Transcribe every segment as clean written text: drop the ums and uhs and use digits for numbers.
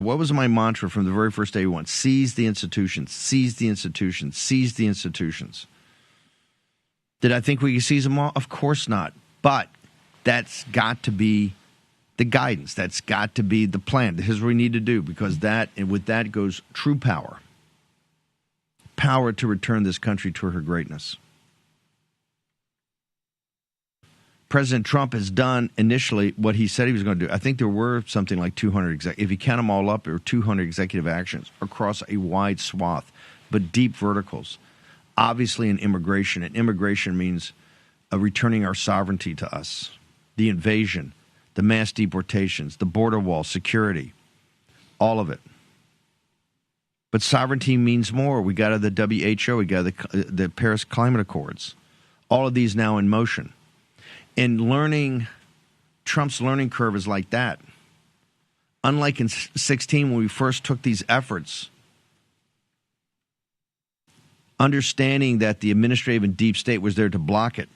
What was my mantra from the very first day we went? Seize the institutions, seize the institutions, seize the institutions. Did I think we could seize them all? Of course not. But that's got to be the guidance. That's got to be the plan. Here's what we need to do, because with that goes true power. Power to return this country to her greatness. President Trump has done initially what he said he was going to do. I think there were something like 200, if you count them all up, there were 200 executive actions across a wide swath, but deep verticals. Obviously in immigration, and immigration means returning our sovereignty to us, the invasion, the mass deportations, the border wall, security, all of it. But sovereignty means more. We got the WHO, we got the Paris Climate Accords, all of these now in motion. And Trump's learning curve is like that. Unlike in 2016 when we first took these efforts, understanding that the administrative and deep state was there to block it,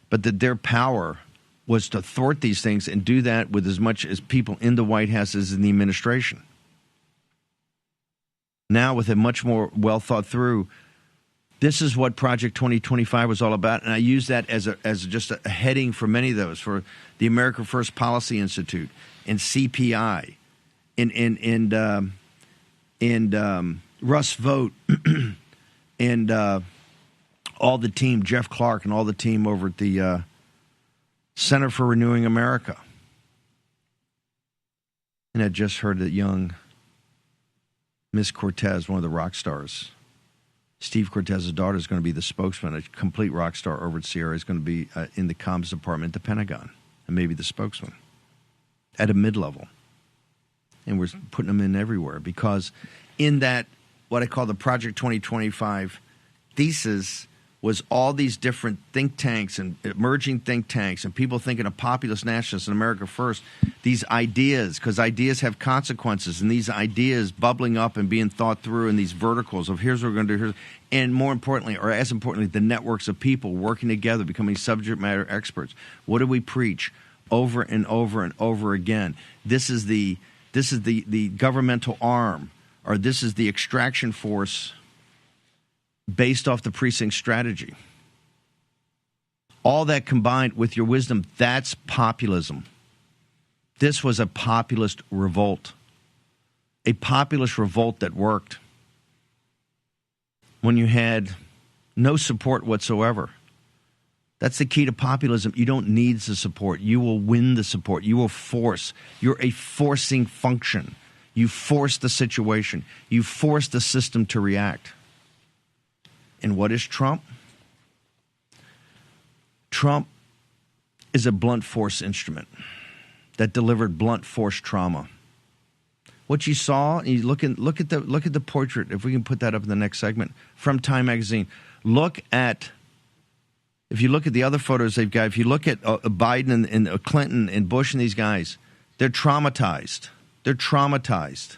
but that their power was to thwart these things and do that with as much as people in the White House as in the administration. Now with a much more well thought through, this is what Project 2025 was all about, and I use that as just a heading for many of those, for the America First Policy Institute and CPI and Russ Vogt and all the team, Jeff Clark and all the team over at the Center for Renewing America. And I just heard that young Miss Cortez, one of the rock stars, Steve Cortez's daughter, is going to be the spokesman, a complete rock star over at Sierra. Is going to be in the comms department at the Pentagon, and maybe the spokesman at a mid-level. And we're putting them in everywhere, because in that, what I call the Project 2025 thesis, was all these different think tanks and emerging think tanks and people thinking of populist nationalists and America First, these ideas, because ideas have consequences, and these ideas bubbling up and being thought through in these verticals of here's what we're going to do, and more importantly, or as importantly, the networks of people working together, becoming subject matter experts. What do we preach over and over and over again? This is the governmental arm, or this is the extraction force based off the precinct strategy. All that combined with your wisdom, that's populism. This was a populist revolt. A populist revolt that worked when you had no support whatsoever. That's the key to populism. You don't need the support. You will win the support. You will force. You're a forcing function. You force the situation. You force the system to react. And what is Trump? Trump is a blunt force instrument that delivered blunt force trauma. What you saw, and you look at the portrait, if we can put that up in the next segment, from Time Magazine. If you look at the other photos they've got, if you look at Biden and Clinton and Bush and these guys, they're traumatized. They're traumatized.